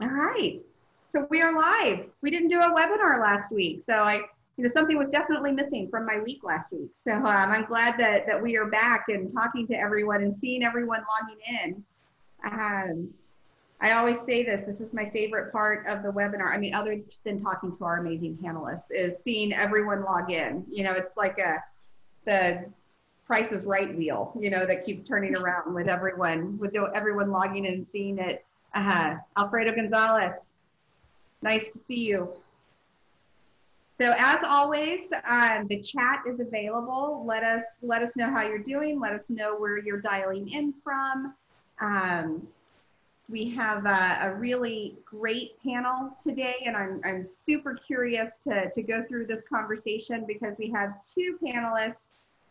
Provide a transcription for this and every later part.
All right, so we are live. We didn't do a webinar last week, so something was definitely missing from my week last week. So I'm glad that we are back and talking to everyone and seeing everyone logging in. I always say this is my favorite part of the webinar. I mean, other than talking to our amazing panelists, is seeing everyone log in. You know, it's like the Price is Right wheel, you know, that keeps turning around with everyone logging in and seeing it. Alfredo Gonzalez, nice to see you. So as always, the chat is available. Let us know how you're doing. Let us know where you're dialing in from. We have a really great panel today, and I'm super curious to go through this conversation because we have two panelists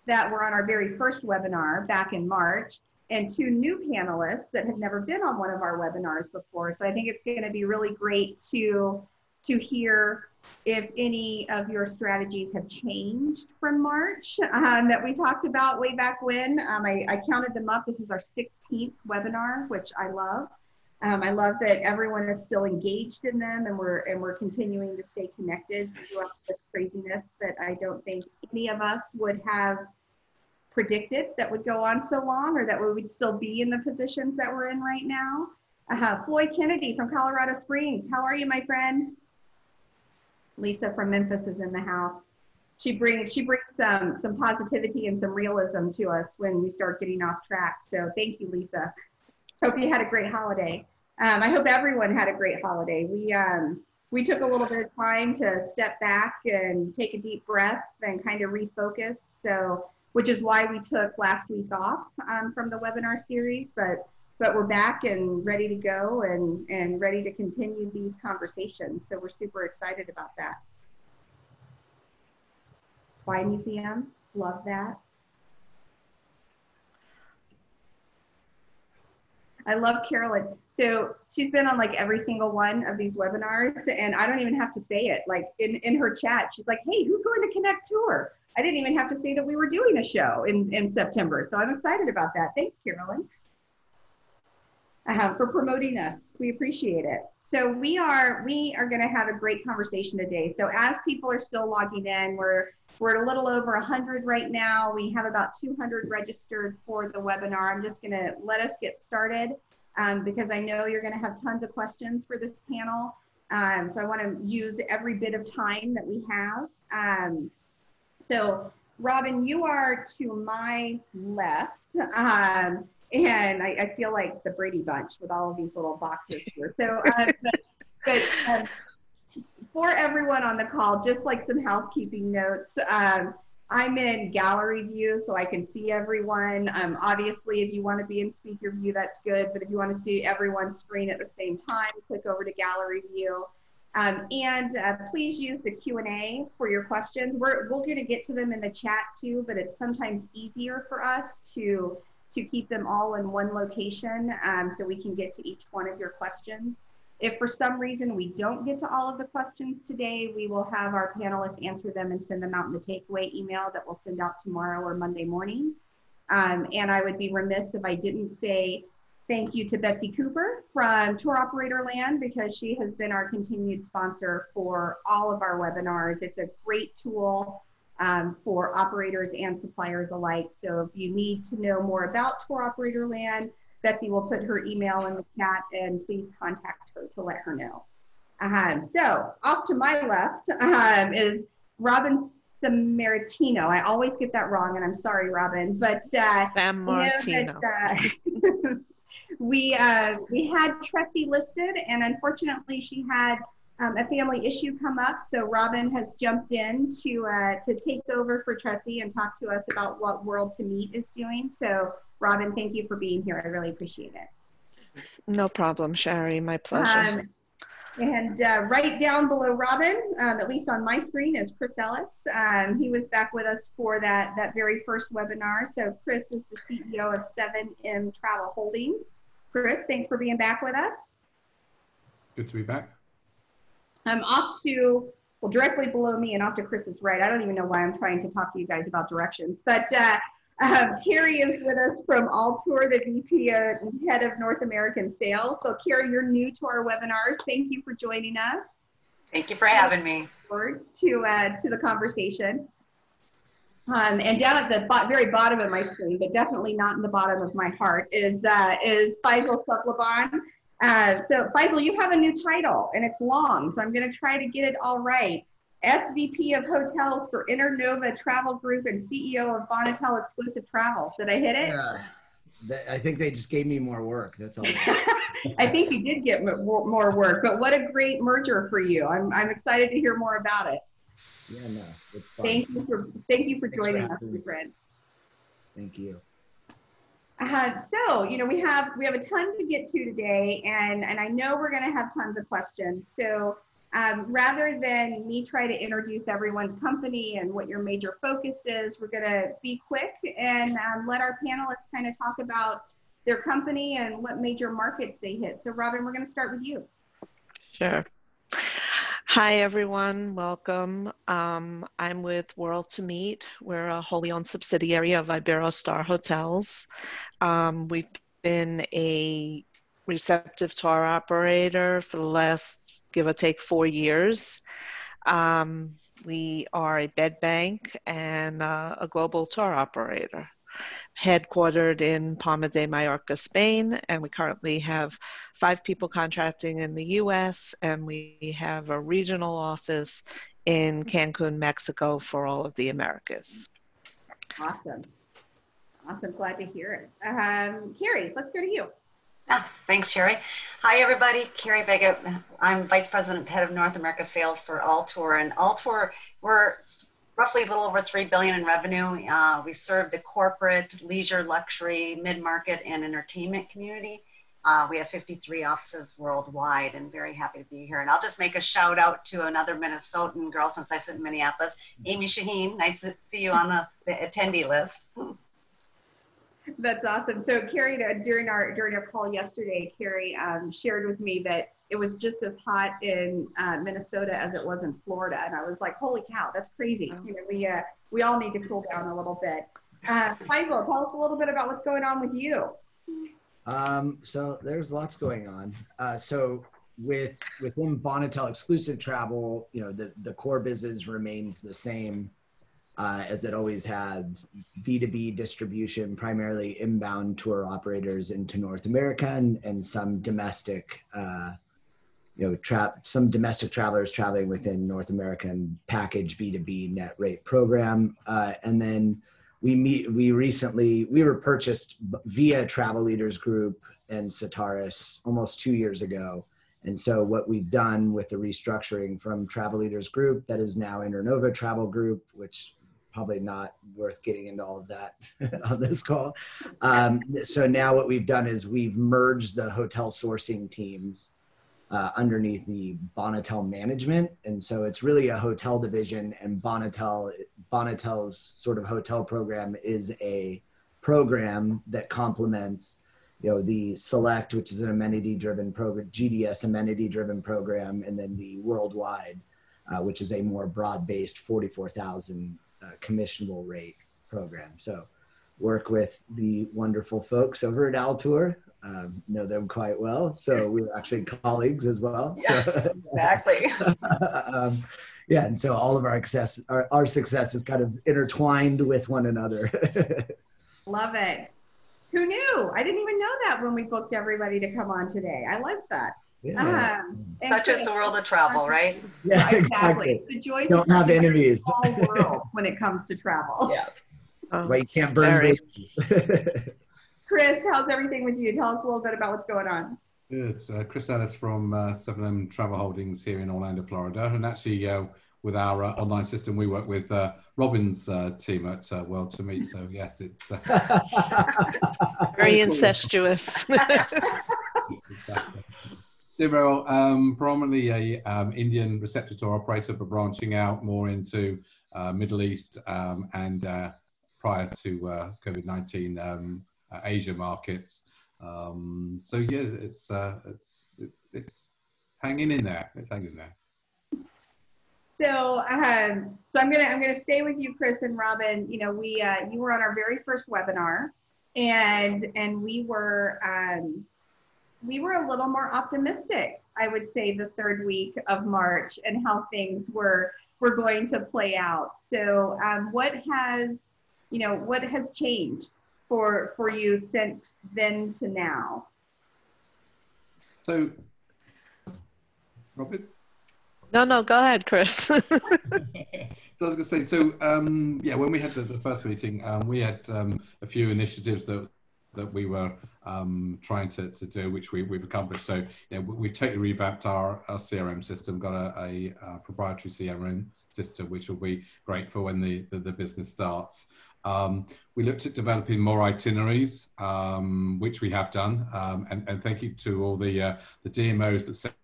that were on our very first webinar back in March, and two new panelists that have never been on one of our webinars before. So I think it's going to be really great to hear if any of your strategies have changed from March that we talked about way back when. I counted them up. This is our 16th webinar, which I love. I love that everyone is still engaged in them, and we're continuing to stay connected throughout this craziness that I don't think any of us would have predicted that would go on so long, or that we would still be in the positions that we're in right now. Floyd Kennedy from Colorado Springs. How are you, my friend? Lisa from Memphis is in the house. She brings some positivity and some realism to us when we start getting off track. So thank you, Lisa. Hope you had a great holiday. I hope everyone had a great holiday. We took a little bit of time to step back and take a deep breath and kind of refocus. So, which is why we took last week off from the webinar series, but we're back and ready to go and ready to continue these conversations. So we're super excited about that. Spy Museum, love that. I love Carolyn. So she's been on like every single one of these webinars, and I don't even have to say it. Like in her chat, she's like, hey, who's going to Connect Tour? I didn't even have to say that we were doing a show in September. So I'm excited about that. Thanks, Carolyn, for promoting us. We appreciate it. So we are going to have a great conversation today. So as people are still logging in, we're at a little over 100 right now. We have about 200 registered for the webinar. I'm just going to let us get started because I know you're going to have tons of questions for this panel. So I want to use every bit of time that we have. So Robin, you are to my left. And I feel like the Brady Bunch with all of these little boxes here. So, for everyone on the call, just like some housekeeping notes, I'm in gallery view so I can see everyone. Obviously, if you want to be in speaker view, that's good. But if you want to see everyone's screen at the same time, click over to gallery view. Please use the Q&A for your questions. We're going to get to them in the chat too, but it's sometimes easier for us to keep them all in one location so we can get to each one of your questions. If for some reason we don't get to all of the questions today, we will have our panelists answer them and send them out in the takeaway email that we'll send out tomorrow or Monday morning. And I would be remiss if I didn't say thank you to Betsy Cooper from Tour Operator Land, because she has been our continued sponsor for all of our webinars. It's a great tool for operators and suppliers alike. So if you need to know more about Tour Operator Land, Betsy will put her email in the chat, and please contact her to let her know. So off to my left is Robin Sammartino. I always get that wrong, and I'm sorry, Robin, but Sammartino. We had Tresie listed, and unfortunately she had a family issue come up. So Robin has jumped in to take over for Tresie and talk to us about what World to Meet is doing. So Robin, thank you for being here. I really appreciate it. No problem, Shari, my pleasure. Right down below Robin, at least on my screen, is Chris Ellis. He was back with us for that very first webinar. So Chris is the CEO of 7M Travel Holdings. Chris, thanks for being back with us. Good to be back. I'm off to, well, directly below me and off to Chris's right. I don't even know why I'm trying to talk to you guys about directions, but Kari is with us from ALTOUR, the VP and Head of North American Sales. So Kari, you're new to our webinars. Thank you for joining us. Thank you for having me. Forward to the conversation. And down at the very bottom of my screen, but definitely not in the bottom of my heart, is Faisal Sublaban. So Faisal, you have a new title, and it's long, so I'm going to try to get it all right. SVP of Hotels for Internova Travel Group and CEO of Bonotel Exclusive Travel. Did I hit it? Yeah, I think they just gave me more work. That's all. I think you did get more work, but what a great merger for you. I'm excited to hear more about it. Yeah, no, it's fun. Thank you for joining us, my friend. Thank you. So, you know, we have a ton to get to today, and I know we're going to have tons of questions. So rather than me try to introduce everyone's company and what your major focus is, we're going to be quick and let our panelists kind of talk about their company and what major markets they hit. So Robin, we're going to start with you. Sure. Hi, everyone. Welcome. I'm with World to Meet. We're a wholly owned subsidiary of Iberostar Hotels. We've been a receptive tour operator for the last, give or take, 4 years. We are a bed bank and a global tour operator, headquartered in Palma de Mallorca, Spain, and we currently have 5 people contracting in the US, and we have a regional office in Cancun, Mexico for all of the Americas. Awesome. Glad to hear it. Kari, let's go to you. Thanks, Sherry. Hi, everybody. Kari Bigot. I'm Vice President, Head of North America Sales for ALTOUR. And ALTOUR, we're roughly a little over $3 billion in revenue. We serve the corporate, leisure, luxury, mid-market, and entertainment community. We have 53 offices worldwide, and very happy to be here. And I'll just make a shout out to another Minnesotan girl, since I sit in Minneapolis, Amy Shaheen. Nice to see you on the attendee list. That's awesome. So Kari, during our call yesterday, Kari shared with me that it was just as hot in Minnesota as it was in Florida, and I was like, "Holy cow, that's crazy!" You know, we all need to cool down a little bit. Faisal, tell us a little bit about what's going on with you. So there's lots going on. So within Bonotel Exclusive Travel, you know, the core business remains the same as it always had. B2B distribution, primarily inbound tour operators into North America, and some domestic, some domestic travelers traveling within North American package B2B net rate program. And then we were purchased via Travel Leaders Group and Citaris almost 2 years ago. And so what we've done with the restructuring from Travel Leaders Group, that is now Internova Travel Group, which probably not worth getting into all of that on this call. So now what we've done is we've merged the hotel sourcing teams underneath the Bonotel management. And so it's really a hotel division, and Bonotel's sort of hotel program is a program that complements, you know, the Select, which is an amenity-driven program, GDS amenity-driven program, and then the Worldwide, which is a more broad-based 44,000 commissionable rate program. So work with the wonderful folks over at ALTOUR, know them quite well. So we're actually colleagues as well. Yes, so, exactly. Yeah, and so all of our success is kind of intertwined with one another. Love it. Who knew? I didn't even know that when we booked everybody to come on today. I like that. Yeah. Such is the world of travel, right? Yeah, exactly. The joys don't have enemies. All world when it comes to travel. Yeah. That's why you can't burn bridges. Chris, how's everything with you? Tell us a little bit about what's going on. Good. Chris Ellis from 7M Travel Holdings here in Orlando, Florida. And actually, with our online system, we work with Robin's team at World to Meet. So yes, it's very incestuous. Exactly. We're predominantly a Indian receptive tour operator, but branching out more into Middle East and prior to COVID-19 Asia markets. So yeah, it's hanging in there. It's hanging in there. So I'm gonna stay with you, Chris and Robin. You know, you were on our very first webinar, and we were a little more optimistic, I would say, the third week of March and how things were going to play out. So what has changed for you since then to now? So, Robin? No, go ahead, Chris. So I was going to say, so yeah, when we had the first meeting, we had a few initiatives that we were trying to do, which we've accomplished. So, you know, we've totally revamped our CRM system, got a proprietary CRM system, which will be great for when the business starts. We looked at developing more itineraries, which we have done, and thank you to all the DMOs that sent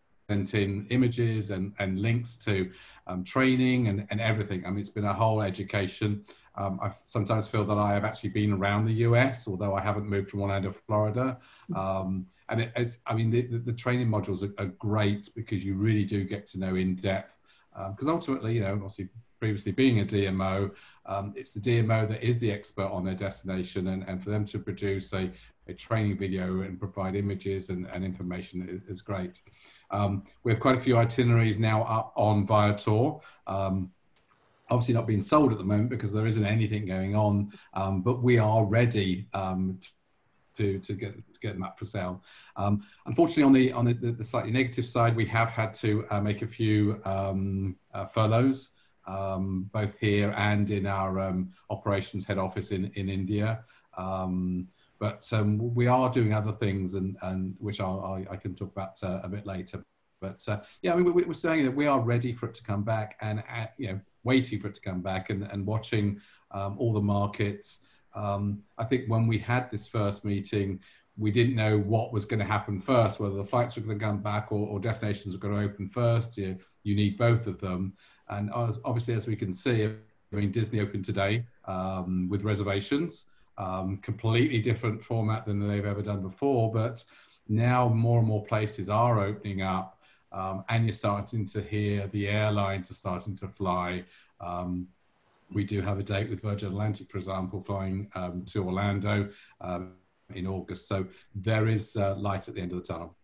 in images and links to training and everything. I mean, it's been a whole education. I sometimes feel that I have actually been around the US, although I haven't moved from Orlando, Florida. And I mean, the training modules are great because you really do get to know in depth. Because ultimately, you know, obviously previously being a DMO, it's the DMO that is the expert on their destination, and for them to produce a training video and provide images and information is great. We have quite a few itineraries now up on Viator. Obviously not being sold at the moment because there isn't anything going on, but we are ready to get them up for sale. Unfortunately, on the slightly negative side, we have had to make a few furloughs, both here and in our operations head office in India. But we are doing other things, and which I can talk about a bit later. But yeah, I mean, we're saying that we are ready for it to come back, and you know, waiting for it to come back, and watching all the markets. I think when we had this first meeting, we didn't know what was going to happen first, whether the flights were going to come back or destinations were going to open first. You need both of them. And obviously, as we can see, I mean, Disney opened today with reservations, completely different format than they've ever done before. But now more and more places are opening up, and you're starting to hear the airlines are starting to fly. We do have a date with Virgin Atlantic, for example, flying to Orlando in August. So there is light at the end of the tunnel.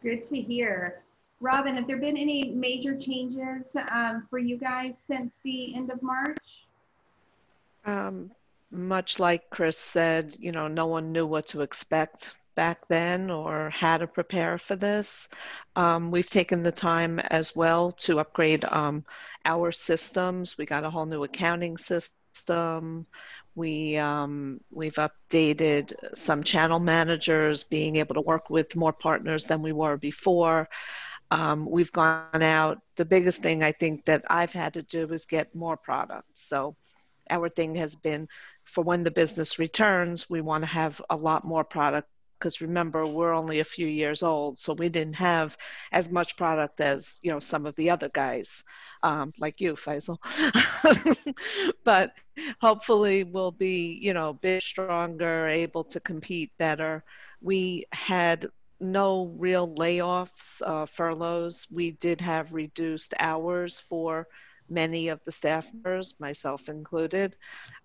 Good to hear. Robin, have there been any major changes for you guys since the end of March? Much like Chris said, you know, no one knew what to expect back then or how to prepare for this. We've taken the time as well to upgrade our systems. We got a whole new accounting system. We've updated some channel managers, being able to work with more partners than we were before. We've gone out. The biggest thing I think that I've had to do is get more products. So our thing has been, for when the business returns, we want to have a lot more product, because remember, we're only a few years old, so we didn't have as much product as, you know, some of the other guys, like you, Faisal. But hopefully we'll be, you know, big, stronger, able to compete better. We had no real layoffs, furloughs. We did have reduced hours for many of the staff members, myself included,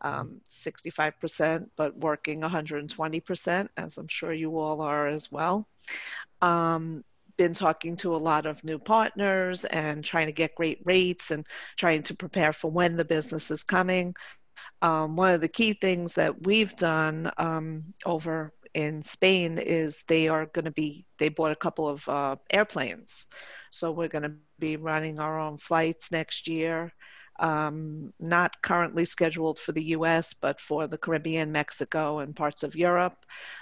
65%, but working 120%, as I'm sure you all are as well. Been talking to a lot of new partners and trying to get great rates and trying to prepare for when the business is coming. One of the key things that we've done over in Spain is they bought a couple of airplanes. So we're going to be running our own flights next year. Not currently scheduled for the US, but for the Caribbean, Mexico, and parts of Europe.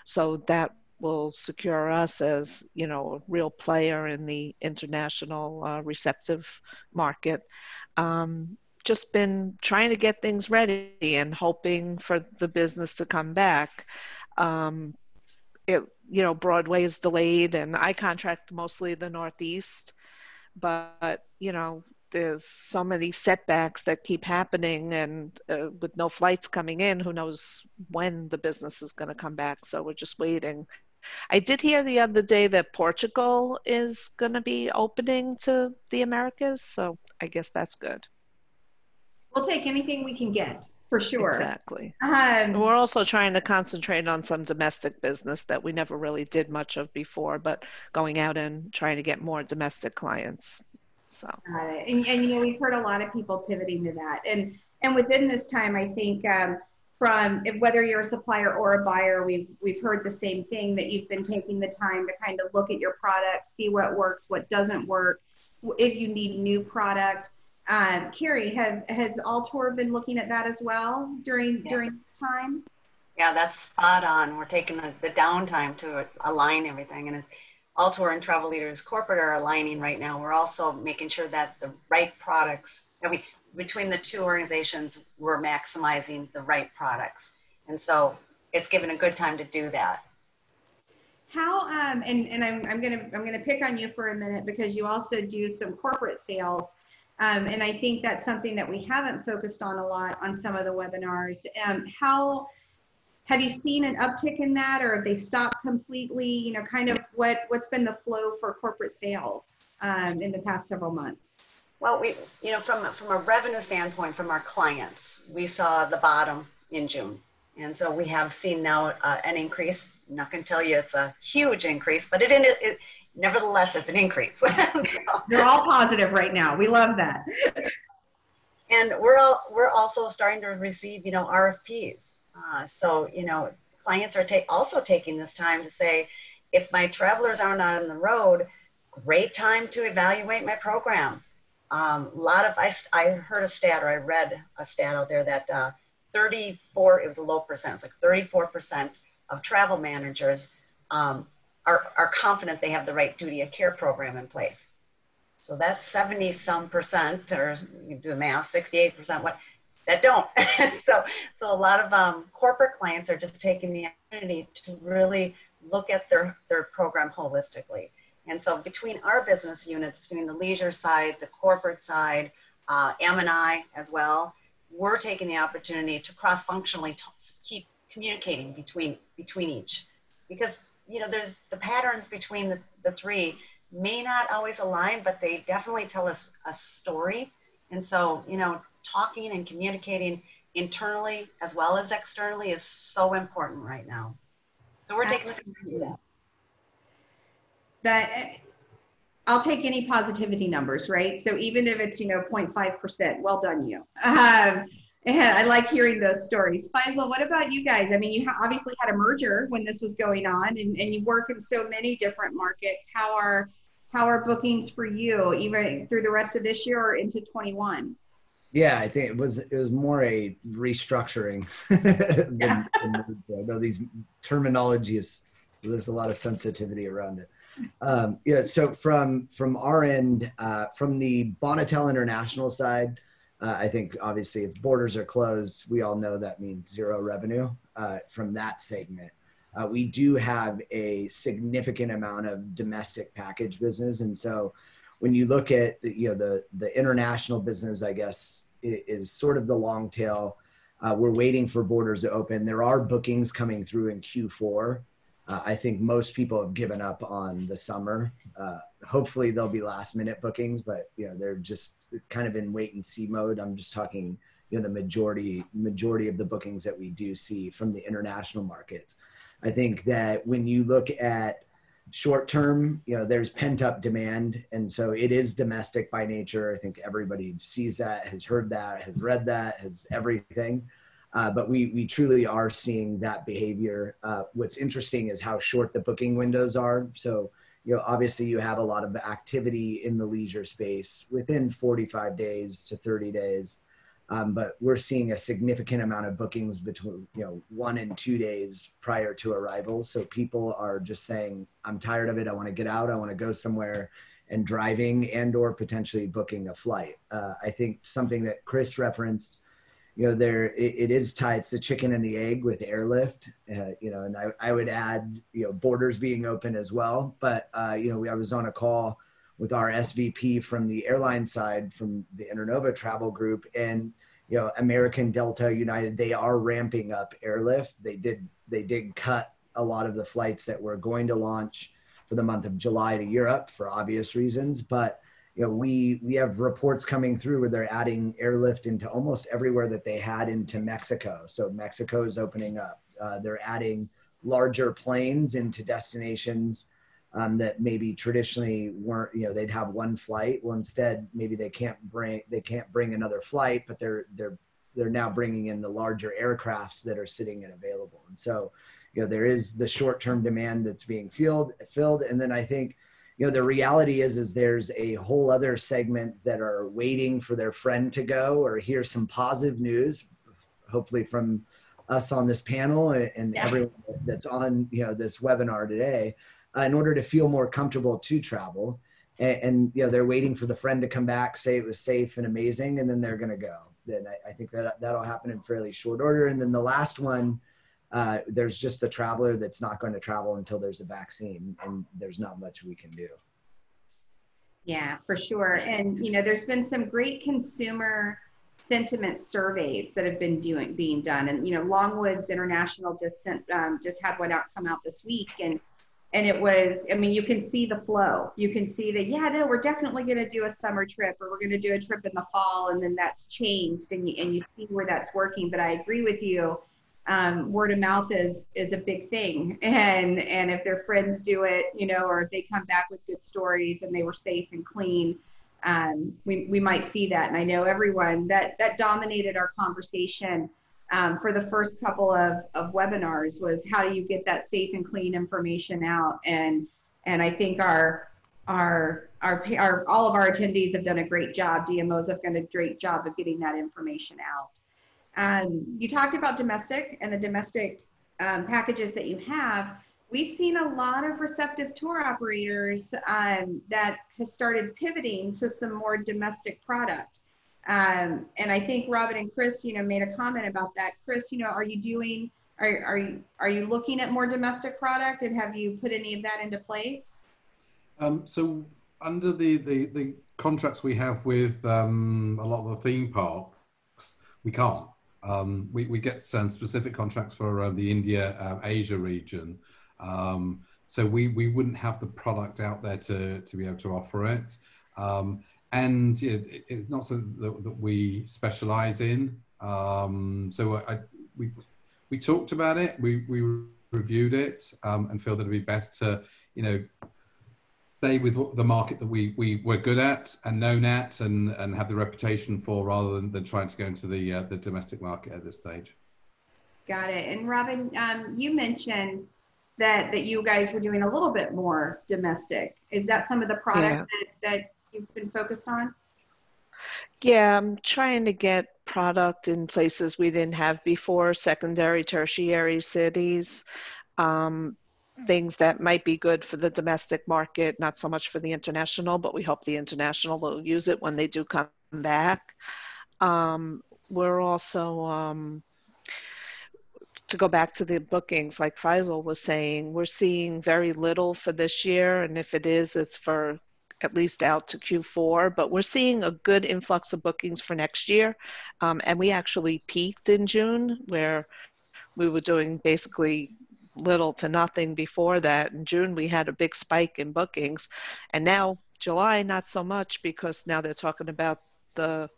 So that will secure us as, you know, a real player in the international receptive market. Just been trying to get things ready and hoping for the business to come back. You know, Broadway is delayed, and I contract mostly the Northeast, but, you know, there's so many setbacks that keep happening, and with no flights coming in, who knows when the business is going to come back. So we're just waiting. I did hear the other day that Portugal is going to be opening to the Americas, so I guess that's good. We'll take anything we can get, for sure. Exactly. And we're also trying to concentrate on some domestic business that we never really did much of before, but going out and trying to get more domestic clients. So. And you know, we've heard a lot of people pivoting to that. And within this time, I think from whether you're a supplier or a buyer, we've heard the same thing, that you've been taking the time to kind of look at your product, see what works, what doesn't work, if you need new product. Kari, has ALTOUR been looking at that as well during this time? Yeah, that's spot on. We're taking the downtime to align everything. And as ALTOUR and Travel Leaders Corporate are aligning right now, we're also making sure that the right products, that between the two organizations, we're maximizing the right products. And so it's given a good time to do that. How, and I'm gonna pick on you for a minute, because you also do some corporate sales. And I think that's something that we haven't focused on a lot on some of the webinars. How have you seen an uptick in that, or have they stopped completely? You know, kind of what's been the flow for corporate sales in the past several months? Well, from a revenue standpoint, from our clients, we saw the bottom in June. And so we have seen now an increase. I'm not going to tell you it's a huge increase, but nevertheless, it's an increase. So, they're all positive right now. We love that. And we're also starting to receive, RFPs. So, clients are also taking this time to say, if my travelers are not on the road, great time to evaluate my program. I heard a stat, or I read a stat out there that it was a low percent, it's like 34% of travel managers are confident they have the right duty of care program in place. So that's 70-some%, or you do the math, 68% that don't. so a lot of corporate clients are just taking the opportunity to really look at their program holistically. And so between our business units, between the leisure side, the corporate side, M&I as well, we're taking the opportunity to cross-functionally keep communicating between each. Because, there's the patterns between the three may not always align, but they definitely tell us a story. And so, talking and communicating internally as well as externally is so important right now. So we're taking the time to do that. I'll take any positivity numbers, right? So even if it's, 0.5%, well done you. And I like hearing those stories. Faisal, what about you guys? I mean, you obviously had a merger when this was going on, and you work in so many different markets. How are bookings for you, even through the rest of this year or into 21? Yeah, I think it was more a restructuring than these terminologies. There's a lot of sensitivity around it. So from our end, from the Bonotel International side, I think obviously if borders are closed, we all know that means zero revenue from that segment. We do have a significant amount of domestic package business. And so when you look at the international business, I guess, is sort of the long tail. We're waiting for borders to open. There are bookings coming through in Q4. I think most people have given up on the summer. Hopefully there'll be last minute bookings, but they're just kind of in wait and see mode. I'm just talking, the majority of the bookings that we do see from the international markets. I think that when you look at short term, there's pent up demand. And so it is domestic by nature. I think everybody sees that, has heard that, has read that, has everything. But we truly are seeing that behavior. What's interesting is how short the booking windows are. So, obviously you have a lot of activity in the leisure space within 45 days to 30 days. But we're seeing a significant amount of bookings between, 1 and 2 days prior to arrival. So people are just saying, I'm tired of it. I want to get out. I want to go somewhere, and driving and or potentially booking a flight. I think something that Chris referenced, it is tied. It's the chicken and the egg with airlift, and I would add, borders being open as well. But, I was on a call with our SVP from the airline side, from the Internova travel group, and, American, Delta, United, they are ramping up airlift. They did cut a lot of the flights that we're going to launch for the month of July to Europe for obvious reasons. But you know, we have reports coming through where they're adding airlift into almost everywhere that they had into Mexico. So Mexico is opening up. They're adding larger planes into destinations that maybe traditionally weren't, you know, they'd have one flight. Well, instead, maybe they can't bring another flight, but they're now bringing in the larger aircrafts that are sitting and available. And so, you know, there is the short-term demand that's being filled. And then I think, you know, the reality is there's a whole other segment that are waiting for their friend to go or hear some positive news, hopefully from us on this panel and everyone that's on, you know, this webinar today, in order to feel more comfortable to travel. And you know, they're waiting for the friend to come back, say it was safe and amazing, and then they're going to go. Then I think that'll happen in fairly short order. And then the last one, there's just the traveler that's not going to travel until there's a vaccine, and there's not much we can do. Yeah, for sure. And, you know, there's been some great consumer sentiment surveys that have been being done. And, you know, Longwoods International just had one come out this week. And it was, I mean, you can see the flow. You can see that, yeah, no, we're definitely going to do a summer trip, or we're going to do a trip in the fall. And then that's changed, and you see where that's working. But I agree with you. Word of mouth is a big thing. And if their friends do it, you know, or if they come back with good stories and they were safe and clean, we might see that. And I know everyone that dominated our conversation for the first couple of webinars was, how do you get that safe and clean information out? And I think all of our attendees have done a great job. DMOs have done a great job of getting that information out. You talked about domestic and the domestic packages that you have. We've seen a lot of Receptive tour operators that has started pivoting to some more domestic product. And I think Robin and Chris, you know, made a comment about that. Chris, you know, are you looking at more domestic product, and have you put any of that into place? So under the contracts we have with a lot of the theme parks, we can't. We get some specific contracts for the India, Asia region. So we wouldn't have the product out there to be able to offer it. And it's not something that we specialize in. So we talked about it, we reviewed it, and feel that it'd be best to, you know, stay with the market that we're good at and known at and have the reputation for, rather than trying to go into the domestic market at this stage. Got it. And Robin, you mentioned that you guys were doing a little bit more domestic. Is that some of the product that you've been focused on? Yeah, I'm trying to get product in places we didn't have before, secondary, tertiary cities. Things that might be good for the domestic market, not so much for the international, but we hope the international will use it when they do come back. We're also, to go back to the bookings, like Faisal was saying, we're seeing very little for this year. And if it is, it's for at least out to Q4, but we're seeing a good influx of bookings for next year. And we actually peaked in June, where we were doing basically little to nothing before that. In June, we had a big spike in bookings, and now July, not so much, because now they're talking about the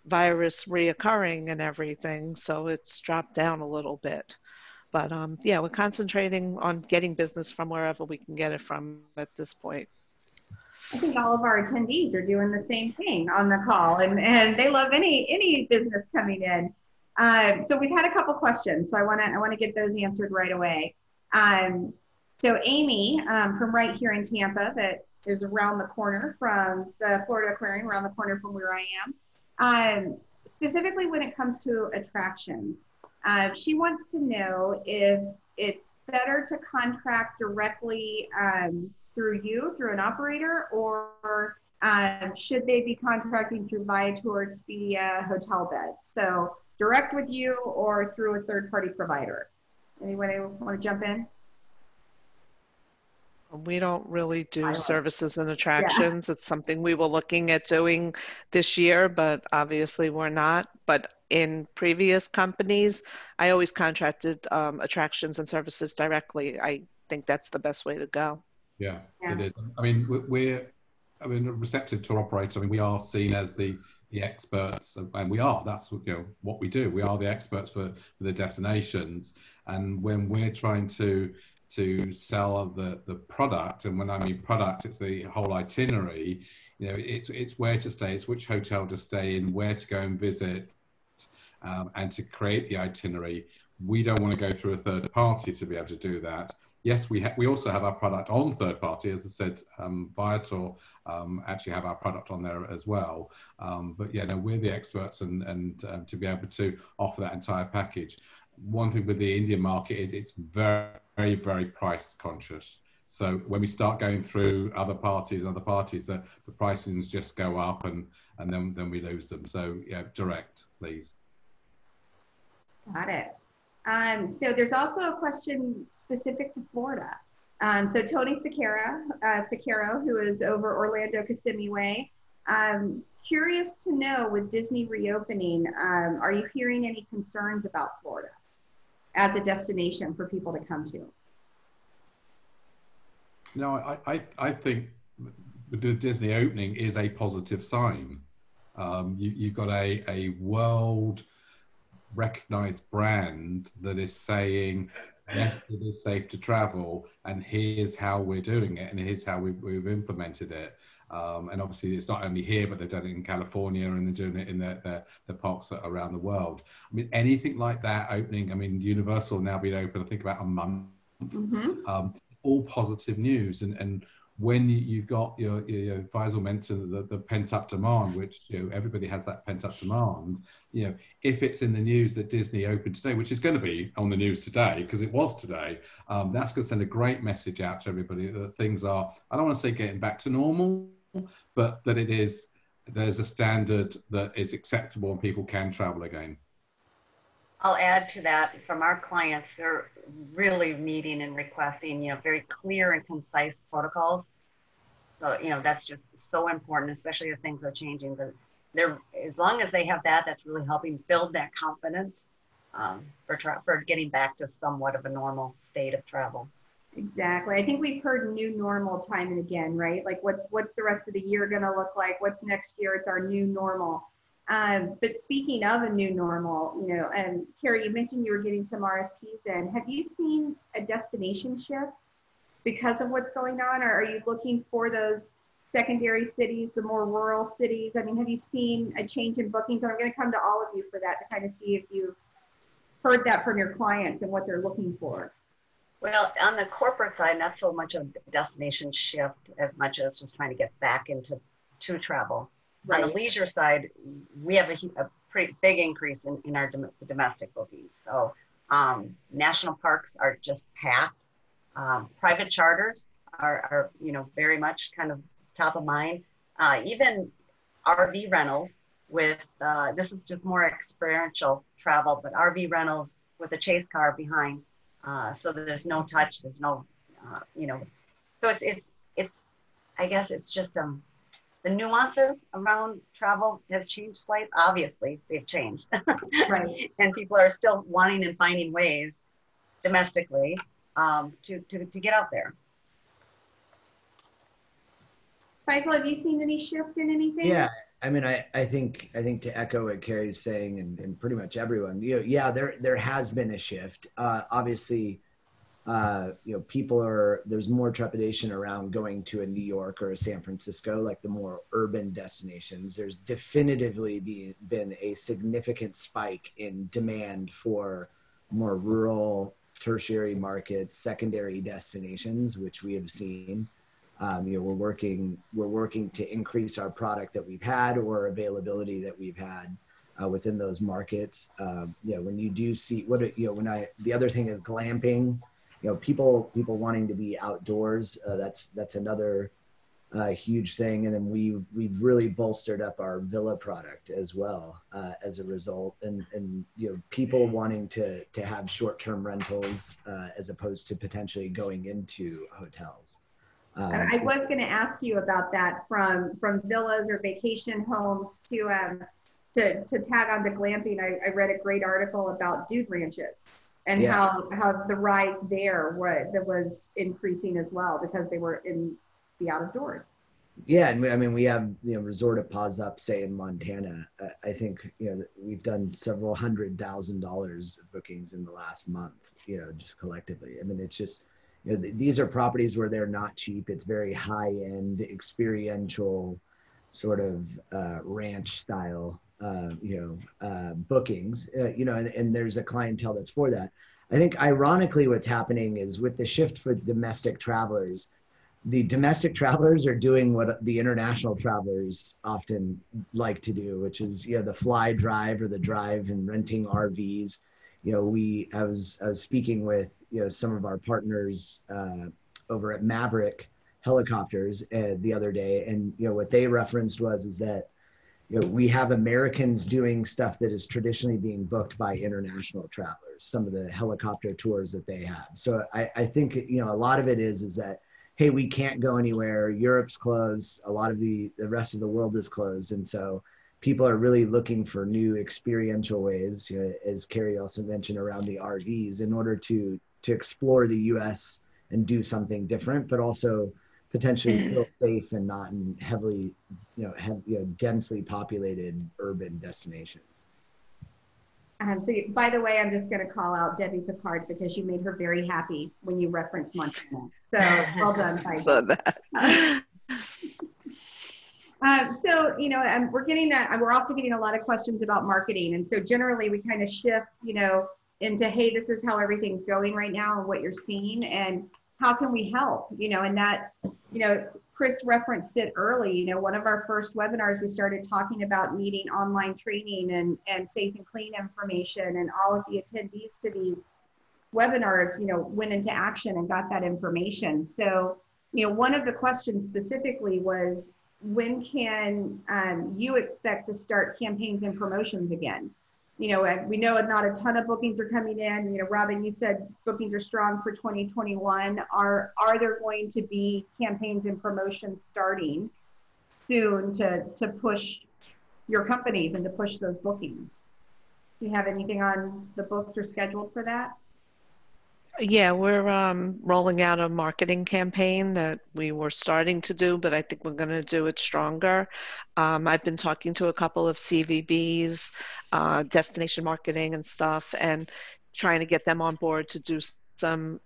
virus reoccurring and everything. So it's dropped down a little bit. But yeah, we're concentrating on getting business from wherever we can get it from at this point. I think all of our attendees are doing the same thing on the call, and they love any business coming in. So we've had a couple questions, so I want to get those answered right away. So Amy from right here in Tampa, that is around the corner from the Florida Aquarium, around the corner from where I am, specifically when it comes to attractions, she wants to know if it's better to contract directly through an operator, or should they be contracting through Viator, Expedia, hotel beds? So direct with you or through a third-party provider. Anybody want to jump in? We don't really do Island. services and attractions. It's something we were looking at doing this year, but obviously we're not. But in previous companies, I always contracted attractions and services directly. I think that's the best way to go. Yeah, Yeah. it is. I mean, I mean, Receptive tour operator. I mean, we are seen as the experts, and we are. That's what we do. We are the experts for the destinations, and when we're trying to sell the product, and when I mean product, it's the whole itinerary. It's where to stay, it's which hotel to stay in, where to go and visit, and to create the itinerary. We don't want to go through a third party to be able to do that. Yes, we also have our product on third party, as I said. Viator actually have our product on there as well. But yeah, no, we're the experts, and to be able to offer that entire package. One thing with the Indian market is it's very, very, very price conscious. So when we start going through other parties, the pricings just go up, and then we lose them. So yeah, direct, please. Got it. So there's also a question specific to Florida. So Tony Sacchero, who is over Orlando Kissimmee Way, curious to know, with Disney reopening, are you hearing any concerns about Florida as a destination for people to come to? No, I think the Disney opening is a positive sign. You've got a world recognized brand that is saying, yes, it is safe to travel, and here's how we're doing it, and here's how we've implemented it. And obviously it's not only here, but they've done it in California, and they're doing it in the parks around the world. I mean, anything like that opening, I mean, Universal now been open, I think about a month. Mm-hmm. All positive news. And when you've got your Faisal mentioned the pent up demand, which everybody has that pent up demand. If it's in the news that Disney opened today, which is going to be on the news today because it was today, that's going to send a great message out to everybody that things are, I don't want to say getting back to normal, but that there's a standard that is acceptable and people can travel again. I'll add to that, from our clients, they're really needing and requesting, very clear and concise protocols. So, that's just so important, especially as things are changing. But as long as they have that, that's really helping build that confidence for getting back to somewhat of a normal state of travel. Exactly. I think we've heard new normal time and again, right? Like what's the rest of the year going to look like? What's next year? It's our new normal. But speaking of a new normal, and Kari, you mentioned you were getting some RFPs in. Have you seen a destination shift because of what's going on? Or are you looking for those secondary cities, the more rural cities? I mean, have you seen a change in bookings? And I'm going to come to all of you for that to kind of see if you heard that from your clients and what they're looking for. Well, on the corporate side, not so much of a destination shift as much as just trying to get back into travel. Right. On the leisure side, we have a pretty big increase in our domestic bookings. So national parks are just packed. Private charters are very much kind of top of mind. Even RV rentals with, this is just more experiential travel, but RV rentals with a chase car behind. So there's no touch, there's no, so it's, I guess it's just, the nuances around travel has changed slightly. Obviously, they've changed. Right. And people are still wanting and finding ways domestically to get out there. Faisal, have you seen any shift in anything? Yeah, I mean, I think to echo what Kari's saying, and pretty much everyone, yeah, there has been a shift. Obviously, there's more trepidation around going to a New York or a San Francisco, like the more urban destinations. There's definitively been a significant spike in demand for more rural, tertiary markets, secondary destinations, which we have seen. We're working to increase our product that we've had or availability that we've had within those markets. When you do see the other thing is glamping. People wanting to be outdoors. That's another huge thing. And then we've really bolstered up our villa product as well as a result. And people wanting to have short-term rentals as opposed to potentially going into hotels. I was going to ask you about that, from villas or vacation homes to tag on to glamping. I read a great article about dude ranches and how the rise there was increasing as well because they were in the out of doors. Yeah, and I mean, we have, Resort of Paws Up, say in Montana. I think, we've done several $100,000 of bookings in the last month, just collectively. I mean, it's just, these are properties where they're not cheap. It's very high-end, experiential sort of ranch style, bookings, and there's a clientele that's for that. I think ironically what's happening is with the shift for domestic travelers, the domestic travelers are doing what the international travelers often like to do, which is, the fly drive or the drive and renting RVs. I was speaking with, some of our partners over at Maverick Helicopters the other day. And, what they referenced is that, we have Americans doing stuff that is traditionally being booked by international travelers, some of the helicopter tours that they have. So I think, a lot of it is that, hey, we can't go anywhere. Europe's closed. A lot of the rest of the world is closed. And so people are really looking for new experiential ways, as Kari also mentioned, around the RVs, in order to explore the US and do something different, but also potentially feel safe and not in heavily, densely populated urban destinations. So by the way, I'm just going to call out Debbie Picard because you made her very happy when you referenced Montana. So well done, Faisal. So that. We're getting that. We're also getting a lot of questions about marketing. And so generally we kind of shift, into, hey, this is how everything's going right now and what you're seeing and how can we help, and that's, Chris referenced it early. One of our first webinars, we started talking about needing online training and safe and clean information, and all of the attendees to these webinars, went into action and got that information. So, one of the questions specifically was, when can you expect to start campaigns and promotions again? We know not a ton of bookings are coming in. Robin, you said bookings are strong for 2021. Are there going to be campaigns and promotions starting soon to push your companies and to push those bookings? Do you have anything on the books or scheduled for that? Yeah, we're rolling out a marketing campaign that we were starting to do, but I think we're going to do it stronger. I've been talking to a couple of CVBs, destination marketing and stuff, and trying to get them on board to do some,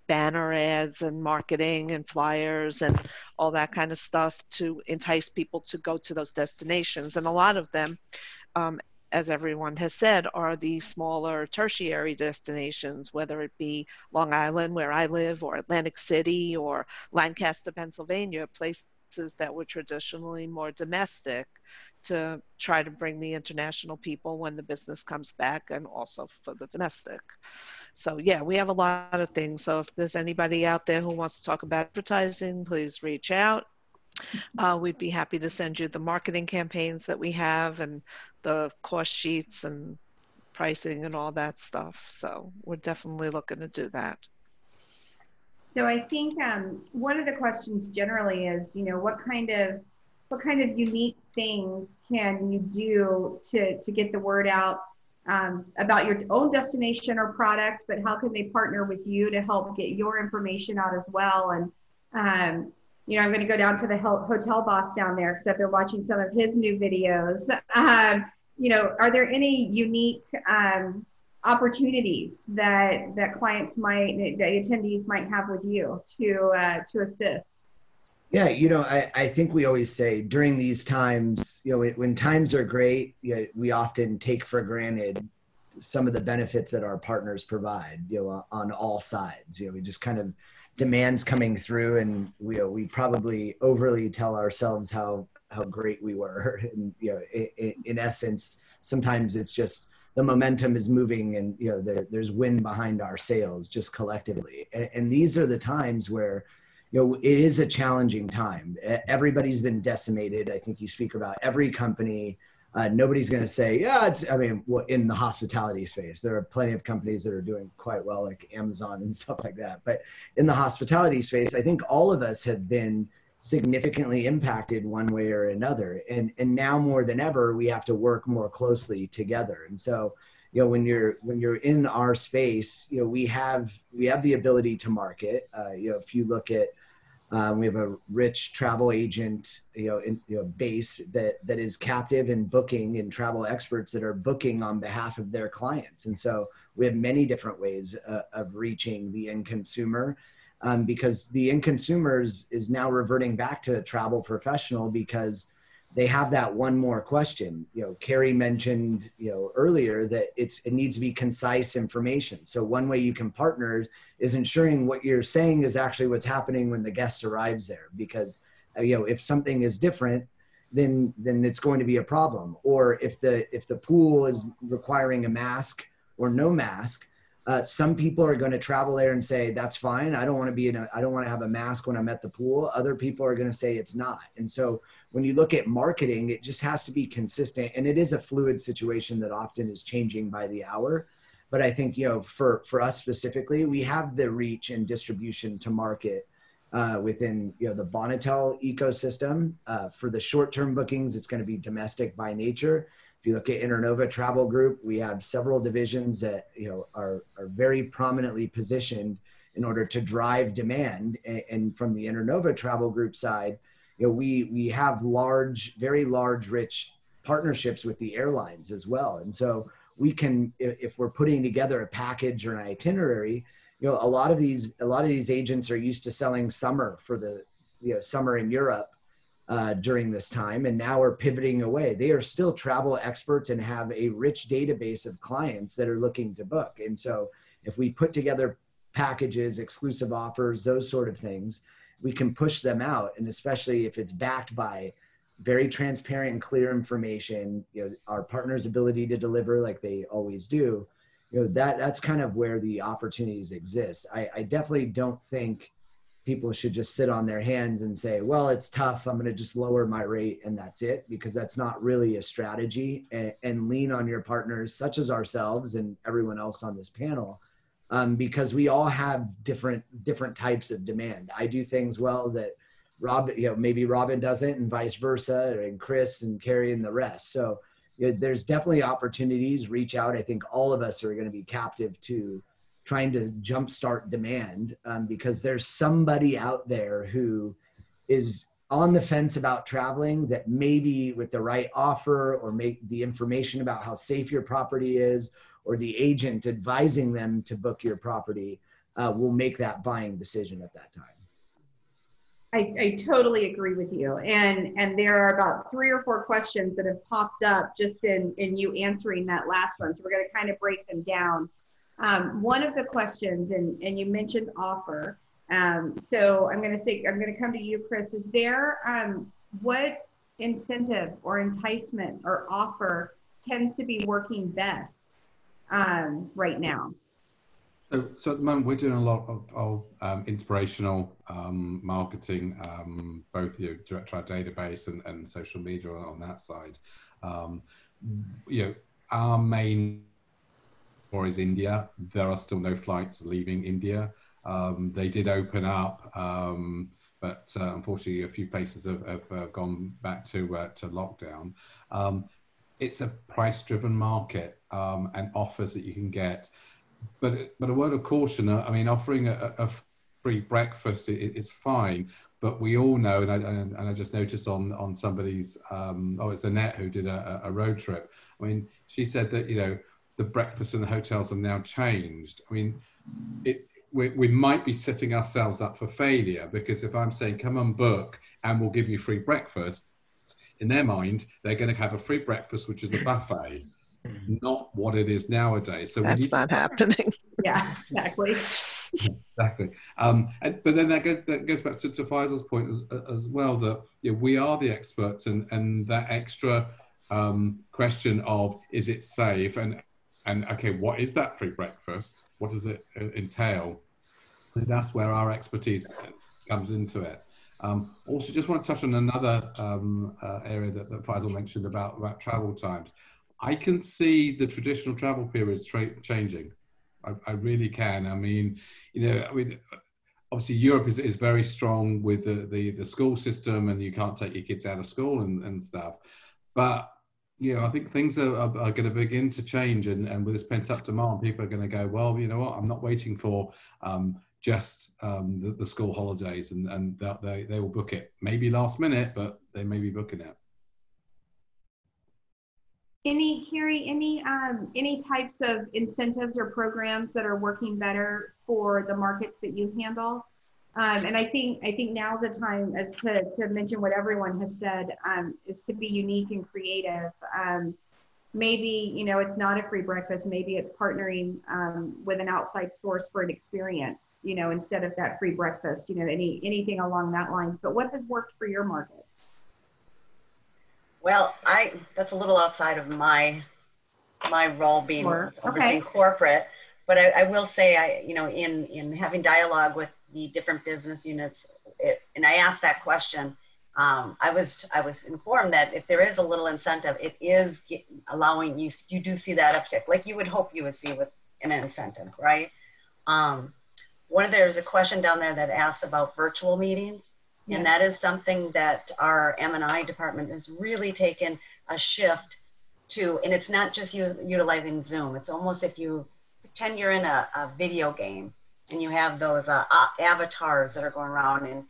banner ads and marketing and flyers and all that kind of stuff to entice people to go to those destinations. And a lot of them, as everyone has said, are the smaller tertiary destinations, whether it be Long Island, where I live, or Atlantic City, or Lancaster, Pennsylvania, places that were traditionally more domestic, to try to bring the international people when the business comes back, and also for the domestic. So yeah, we have a lot of things. So if there's anybody out there who wants to talk about advertising, please reach out. We'd be happy to send you the marketing campaigns that we have and the cost sheets and pricing and all that stuff. So we're definitely looking to do that. So I think one of the questions generally is, what kind of unique things can you do to get the word out about your own destination or product, but how can they partner with you to help get your information out as well? And I'm going to go down to the hotel boss down there because I've been watching some of his new videos. Are there any unique opportunities that clients that attendees might have with you to assist? Yeah, I think we always say during these times, when times are great, we often take for granted some of the benefits that our partners provide, on all sides. We just kind of demands coming through, and we probably overly tell ourselves how great we were. And in essence, sometimes it's just the momentum is moving, and there's wind behind our sails just collectively. And these are the times where it is a challenging time. Everybody's been decimated. I think you speak about every company Nobody's going to say, yeah, I mean, well, in the hospitality space, there are plenty of companies that are doing quite well, like Amazon and stuff like that. But in the hospitality space, I think all of us have been significantly impacted one way or another. And now more than ever, we have to work more closely together. And so, when you're in our space, we have the ability to market. If you look at, we have a rich travel agent, base that is captive and booking, and travel experts that are booking on behalf of their clients. And so we have many different ways of reaching the end consumer, because the end consumer is now reverting back to a travel professional because they have that one more question. Kari mentioned, earlier that it needs to be concise information. So one way you can partner is ensuring what you're saying is actually what's happening when the guest arrives there. Because, if something is different, then it's going to be a problem. Or if the pool is requiring a mask or no mask, some people are going to travel there and say, that's fine. I don't want to have a mask when I'm at the pool. Other people are going to say it's not. And so when you look at marketing, it just has to be consistent. And it is a fluid situation that often is changing by the hour. But I think, for us specifically, we have the reach and distribution to market within, the Bonotel ecosystem. For the short-term bookings, it's going to be domestic by nature. If you look at Internova Travel Group, we have several divisions that, are very prominently positioned in order to drive demand. And from the Internova Travel Group side, we have very large, rich partnerships with the airlines as well. And so we can, if we're putting together a package or an itinerary, a lot of these agents are used to selling summer for the, summer in Europe during this time. And now we're pivoting away. They are still travel experts and have a rich database of clients that are looking to book. And so if we put together packages, exclusive offers, those sort of things, we can push them out. And especially if it's backed by very transparent and clear information, our partners' ability to deliver like they always do, that's kind of where the opportunities exist. I definitely don't think people should just sit on their hands and say, well, it's tough, I'm going to just lower my rate and that's it, because that's not really a strategy. And lean on your partners such as ourselves and everyone else on this panel, because we all have different types of demand. I do things well that maybe Robin doesn't, and vice versa, and Chris and Kari and the rest. So there's definitely opportunities. Reach out. I think all of us are going to be captive to trying to jumpstart demand, because there's somebody out there who is on the fence about traveling that maybe with the right offer or make the information about how safe your property is, or the agent advising them to book your property, will make that buying decision at that time. I totally agree with you. And there are about 3 or 4 questions that have popped up just in you answering that last one. So we're going to kind of break them down. One of the questions, and you mentioned offer. So I'm going to come to you, Chris. Is there, what incentive or enticement or offer tends to be working best right now? So at the moment, we're doing a lot of inspirational marketing, both direct to our database and social media on that side. Our main or is India. There are still no flights leaving India. They did open up, but unfortunately, a few places have gone back to lockdown. It's a price-driven market and offers that you can get. But a word of caution, I mean, offering a free breakfast is fine, but we all know, and I just noticed on somebody's, it's Annette who did a road trip. I mean, she said that, the breakfast in the hotels have now changed. I mean, we might be setting ourselves up for failure, because if I'm saying, come and book and we'll give you free breakfast, in their mind, they're going to have a free breakfast, which is a buffet. Not what it is nowadays. So that's not happening. Yeah, exactly. Exactly. But then that goes back to Faisal's point as well, that we are the experts, and that extra question of, is it safe, and okay, what is that free breakfast? What does it entail? And that's where our expertise comes into it. Also, just want to touch on another area that Faisal mentioned about travel times. I can see the traditional travel periods changing. I really can. I mean, obviously Europe is very strong with the school system, and you can't take your kids out of school and stuff. But I think things are going to begin to change, and with this pent up demand, people are going to go, well, you know what, I'm not waiting for just the school holidays, and they will book it maybe last minute, but they may be booking it. Kari, any types of incentives or programs that are working better for the markets that you handle? And I think now's the time as to mention what everyone has said, is to be unique and creative. Maybe, it's not a free breakfast. Maybe it's partnering with an outside source for an experience, instead of that free breakfast, anything along that lines. But what has worked for your markets? Well, that's a little outside of my role being overseeing corporate, but I will say in having dialogue with the different business units, and I asked that question, I was informed that if there is a little incentive, it is allowing you do see that uptick, like you would hope you would see with an incentive, right? There's a question down there that asks about virtual meetings. Yeah. And that is something that our M&I department has really taken a shift to, and it's not just utilizing Zoom. It's almost if you pretend you're in a video game and you have those avatars that are going around,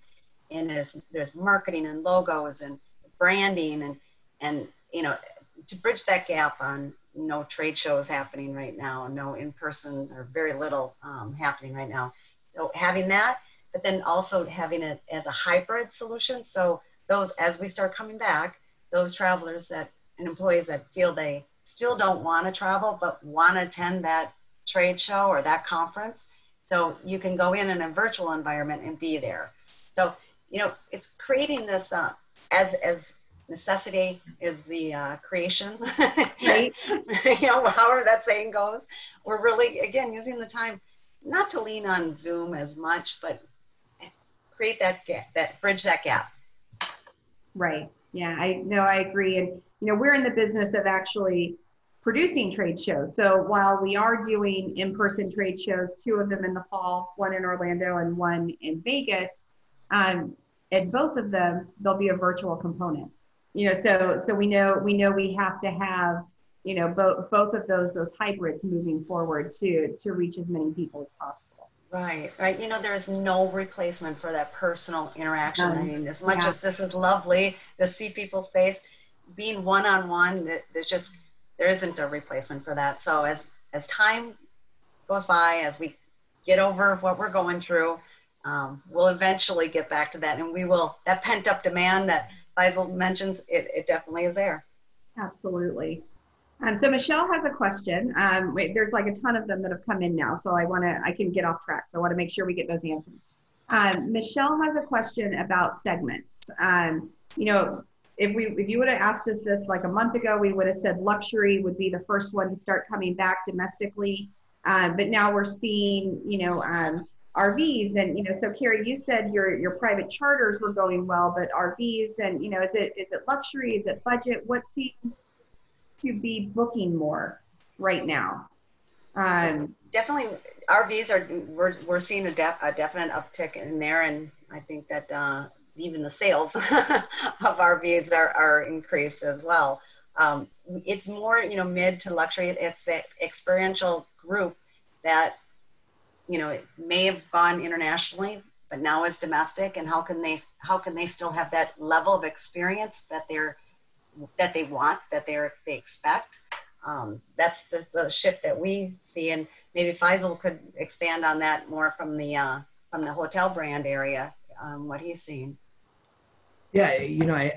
and there's marketing and logos and branding and to bridge that gap on no trade shows happening right now, no in-person or very little happening right now. So having that, but then also having it as a hybrid solution. So those, as we start coming back, those travelers and employees that feel they still don't want to travel, but want to attend that trade show or that conference. So you can go in a virtual environment and be there. So, it's creating this, as necessity is the creation, right? However that saying goes, we're really, again, using the time not to lean on Zoom as much, but create that gap, bridge that gap. Right. Yeah, I agree. And, we're in the business of actually producing trade shows. So while we are doing in-person trade shows, 2 of them in the fall, 1 in Orlando and 1 in Vegas, at both of them, there'll be a virtual component. So we know we have to have, both of those hybrids moving forward to reach as many people as possible. Right. There is no replacement for that personal interaction. I mean, as much as this is lovely to see people's face, being one-on-one, there isn't a replacement for that. So as time goes by, as we get over what we're going through, we'll eventually get back to that, and we will. That pent-up demand that Faisal mentions, it definitely is there. Absolutely. So Michelle has a question. There's like a ton of them that have come in now, so I can get off track. So I want to make sure we get those answered. Michelle has a question about segments. If you would have asked us this like a month ago, we would have said luxury would be the first one to start coming back domestically. But now we're seeing, RVs, and so Kari, you said your private charters were going well, but RVs, and is it luxury? Is it budget? What seems to be booking more right now? Definitely, RVs we're seeing a definite uptick in there, and I think that even the sales of RVs are increased as well. It's more mid to luxury. It's the experiential group that it may have gone internationally, but now is domestic, and how can they still have that level of experience that they want, that they expect? That's the shift that we see, and maybe Faisal could expand on that more from the hotel brand area, what he's seeing. Yeah,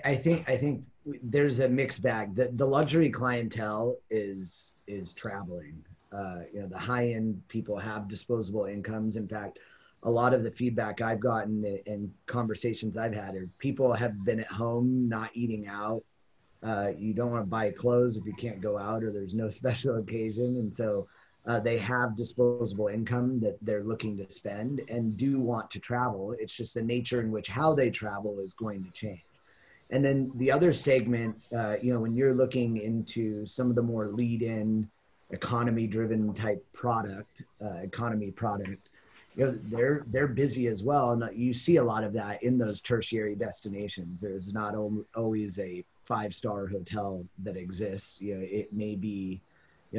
I think there's a mixed bag. The luxury clientele is traveling. The high-end people have disposable incomes. In fact, a lot of the feedback I've gotten and conversations I've had are people have been at home, not eating out. You don't want to buy clothes if you can't go out or there's no special occasion. And so They have disposable income that they're looking to spend and do want to travel. It's just the nature in which how they travel is going to change. And then the other segment, when you're looking into some of the more lead-in, economy-driven type economy product, they're busy as well, and you see a lot of that in those tertiary destinations. There's not always a 5-star hotel that exists. It may be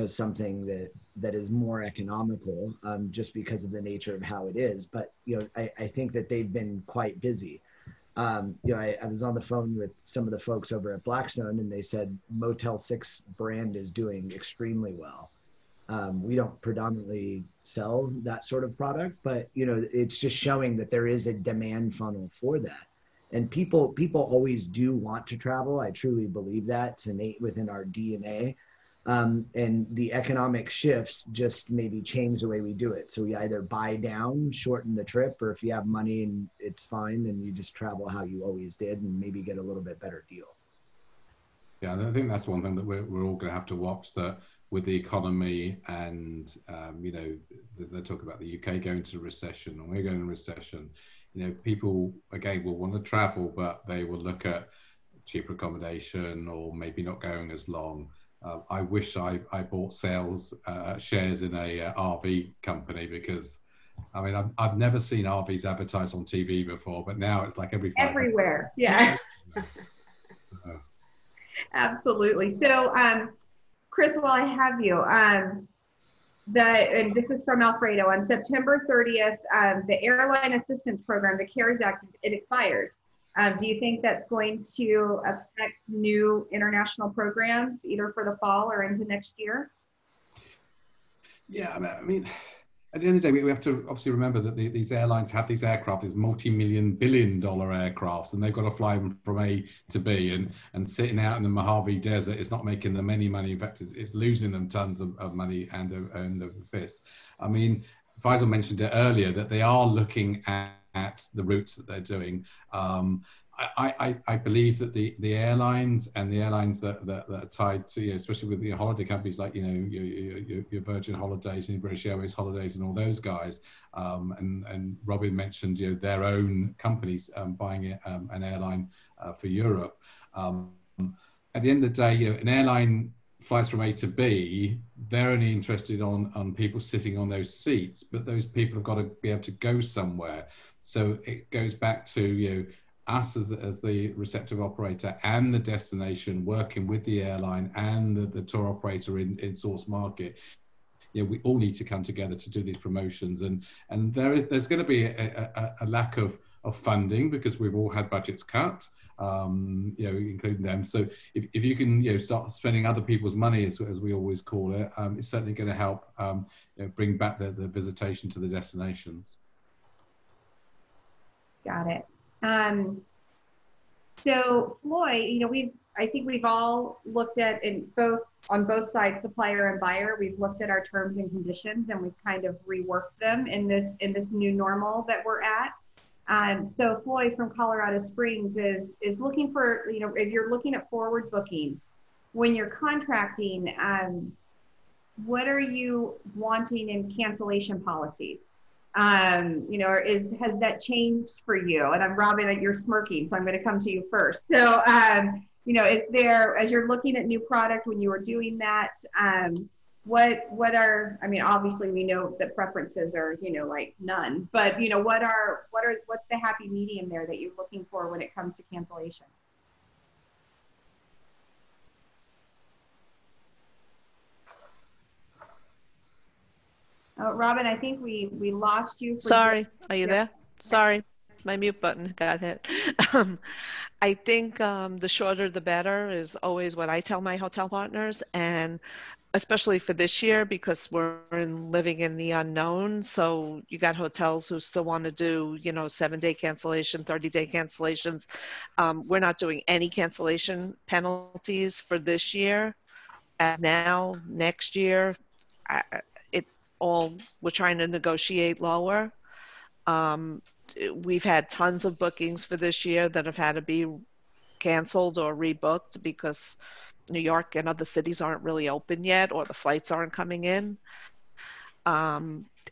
something that is more economical, just because of the nature of how it is. But I think that they've been quite busy. I was on the phone with some of the folks over at Blackstone, and they said Motel 6 brand is doing extremely well. We don't predominantly sell that sort of product, but it's just showing that there is a demand funnel for that. And people always do want to travel. I truly believe that. It's innate within our DNA. And the economic shifts just maybe change the way we do it. So we either buy down, shorten the trip, or if you have money and it's fine, then you just travel how you always did and maybe get a little bit better deal. Yeah, I think that's one thing that we're all going to have to watch, that with the economy and, they talk about the UK going to recession and we're going to recession. People, again, will want to travel, but they will look at cheaper accommodation or maybe not going as long. I wish I bought shares in a RV company, because I've never seen RVs advertised on TV before, but now it's like everywhere. Yeah. Absolutely. So, Chris, while I have you, and this is from Alfredo, on September 30th, the Airline Assistance Program, the CARES Act, it expires. Do you think that's going to affect new international programs, either for the fall or into next year? Yeah, I mean, at the end of the day, we have to obviously remember that these airlines have these aircraft, these multi-million, billion-dollar aircrafts, and they've got to fly them from A to B, and sitting out in the Mojave Desert is not making them any money. In fact, it's losing them tons of money and of fist. I mean, Faisal mentioned it earlier that they are looking at the routes that they're doing. I believe that the airlines and the airlines that are tied to, especially with the holiday companies like, your Virgin Holidays and British Airways Holidays and all those guys, and Robin mentioned, their own companies buying an airline for Europe. At the end of the day, an airline flies from A to B, they're only interested on people sitting on those seats, but those people have got to be able to go somewhere. So it goes back to, us as the receptive operator and the destination working with the airline and the tour operator in source market. We all need to come together to do these promotions, and there's going to be a lack of funding, because we've all had budgets cut, including them. So if you can start spending other people's money, as we always call it, it's certainly going to help bring back the visitation to the destinations. Got it. So Floyd, I think we've all looked at, on both sides, supplier and buyer, we've looked at our terms and conditions, and we've kind of reworked them in this new normal that we're at. So Floyd from Colorado Springs is looking for, if you're looking at forward bookings, when you're contracting, what are you wanting in cancellation policies? Has that changed for you? And I'm Robin, you're smirking, so I'm going to come to you first. So, is there, as you're looking at new product, when you were doing that, what are, obviously we know that preferences are, like none, but, what's the happy medium there that you're looking for when it comes to cancellation? Robin, I think we lost you. Sorry, are you there? Sorry, my mute button got hit. I think the shorter the better is always what I tell my hotel partners, and especially for this year, because we're living in the unknown. So you got hotels who still want to do, 7-day cancellation, 30-day cancellations. We're not doing any cancellation penalties for this year. And now, next year, we're trying to negotiate lower. We've had tons of bookings for this year that have had to be canceled or rebooked because New York and other cities aren't really open yet, or the flights aren't coming in.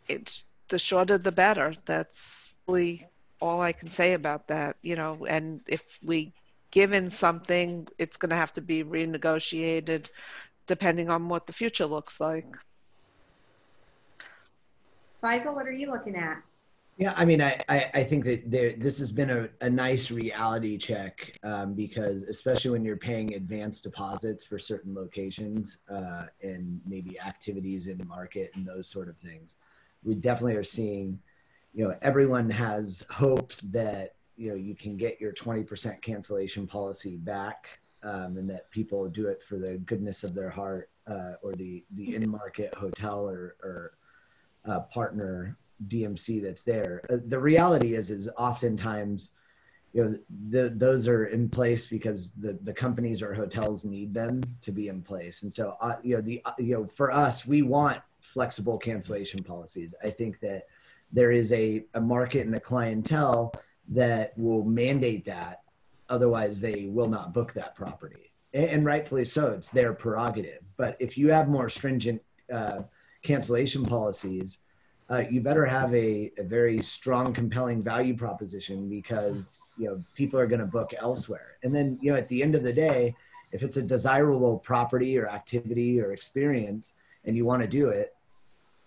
It's the shorter the better. That's really all I can say about that, you know. And if we given something, it's going to have to be renegotiated depending on what the future looks like. Faisal, what are you looking at? Yeah, I mean, I think that this has been a nice reality check, because especially when you're paying advance deposits for certain locations and maybe activities in the market and those sort of things, we definitely are seeing, you know, everyone has hopes that, you know, you can get your 20% cancellation policy back, and that people do it for the goodness of their heart, or the in-market hotel or partner DMC that's there. The reality is oftentimes, you know, those are in place because the companies or hotels need them to be in place. And so, you know, for us, we want flexible cancellation policies. I think that there is a market and a clientele that will mandate that. Otherwise, they will not book that property. And rightfully so, it's their prerogative. But if you have more stringent cancellation policies, you better have a very strong, compelling value proposition, because, you know, people are going to book elsewhere. And then, you know, at the end of the day, if it's a desirable property or activity or experience and you want to do it,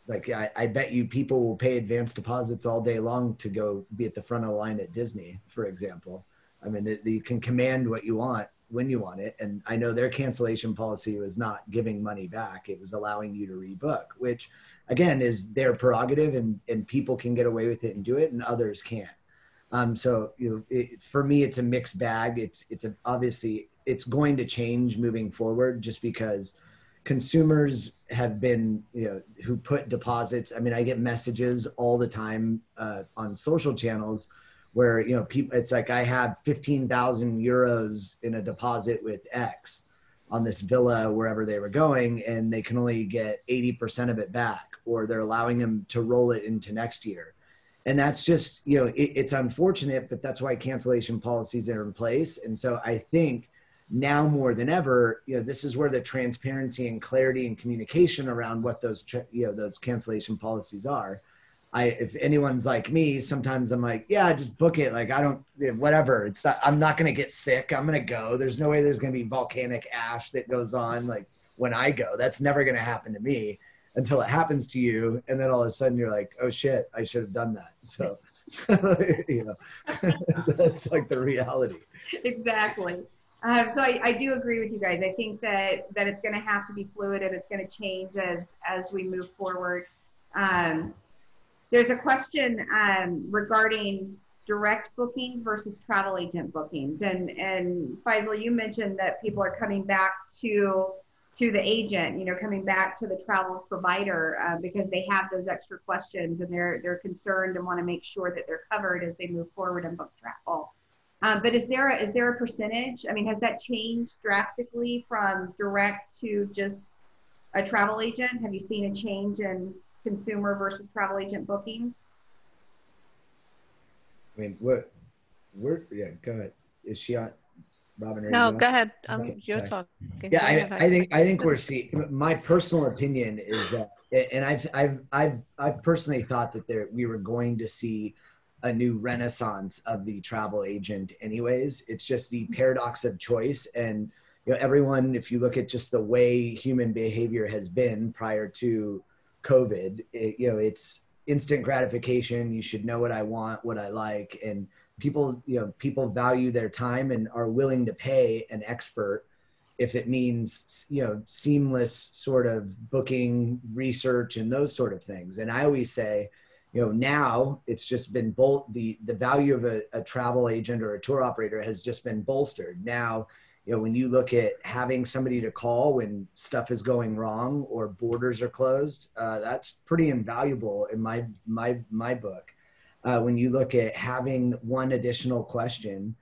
like I bet you people will pay advance deposits all day long to go be at the front of the line at Disney, for example. I mean, you can command what you want when you want it. And I know their cancellation policy was not giving money back. It was allowing you to rebook, which again is their prerogative, and people can get away with it and do it and others can't. So, you know, for me, it's a mixed bag. Obviously it's going to change moving forward, just because consumers have been, you know, who put deposits. I mean, I get messages all the time on social channels where, you know, people, it's like, I have 15,000 euros in a deposit with X on this villa wherever they were going, and they can only get 80% of it back, or they're allowing them to roll it into next year. And that's just, you know, it's unfortunate, but that's why cancellation policies are in place. And so I think now more than ever, you know, this is where the transparency and clarity and communication around what those, you know, those cancellation policies are. If anyone's like me, sometimes I'm like, yeah, just book it. Like, I don't, whatever. It's not, I'm not going to get sick. I'm going to go. There's no way there's going to be volcanic ash that goes on. Like when I go, that's never going to happen to me until it happens to you. And then all of a sudden you're like, oh shit, I should have done that. So, you know, that's like the reality. Exactly. So I do agree with you guys. I think that it's going to have to be fluid, and it's going to change as we move forward. There's a question regarding direct bookings versus travel agent bookings. And Faisal, you mentioned that people are coming back to the agent, you know, coming back to the travel provider because they have those extra questions, and they're concerned and want to make sure that they're covered as they move forward and book travel. But is there a percentage? I mean, has that changed drastically from direct to just a travel agent? Have you seen a change in consumer versus travel agent bookings? I mean, yeah, go ahead. Is she on? Robin, no, go ahead. Okay, you're talking. Yeah, I think we're seeing. My personal opinion is that, and I've personally thought that we were going to see a new renaissance of the travel agent. Anyways, it's just the paradox of choice, and you know, everyone. If you look at just the way human behavior has been prior to COVID, you know, it's instant gratification. You should know what I want, what I like, and people, you know, people value their time and are willing to pay an expert if it means, you know, seamless sort of booking, research, and those sort of things. And I always say, you know, now it's just been the value of a travel agent or a tour operator has just been bolstered. Now, you know, when you look at having somebody to call when stuff is going wrong or borders are closed, that's pretty invaluable in my book. When you look at having one additional question,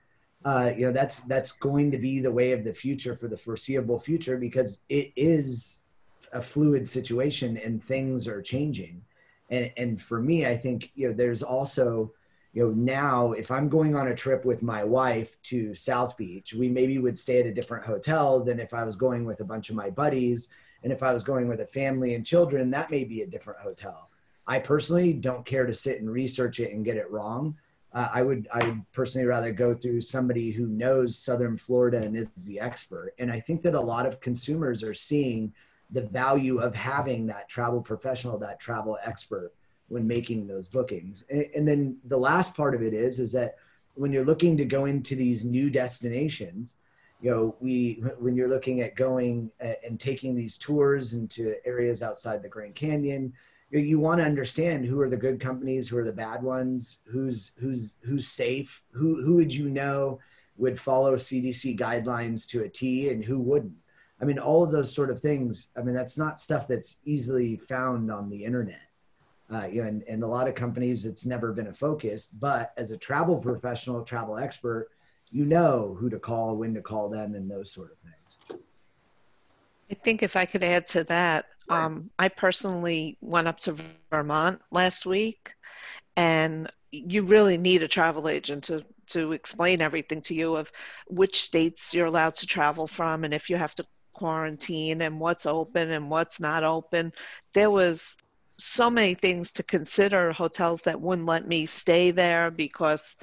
you know, that's going to be the way of the future for the foreseeable future, because it is a fluid situation and things are changing. And for me, I think, you know, there's also, you know, now if I'm going on a trip with my wife to South Beach, we maybe would stay at a different hotel than if I was going with a bunch of my buddies And if I was going with a family and children, that may be a different hotel. I personally don't care to sit and research it and get it wrong. I would personally rather go through somebody who knows Southern Florida and is the expert. And I think that a lot of consumers are seeing the value of having that travel professional, that travel expert when making those bookings. And then the last part of it is that when you're looking to go into these new destinations, you know, when you're looking at going and taking these tours into areas outside the Grand Canyon, you want to understand who are the good companies, who are the bad ones, who's safe, who would you know would follow CDC guidelines to a T and who wouldn't. I mean, all of those sort of things. I mean, that's not stuff that's easily found on the internet. You know, and a lot of companies, it's never been a focus. But as a travel professional, travel expert, you know who to call, when to call them, and those sort of things. I think if I could add to that, I personally went up to Vermont last week, and you really need a travel agent to explain everything to you of which states you're allowed to travel from, and if you have to quarantine, and what's open and what's not open. There was so many things to consider, hotels that wouldn't let me stay there because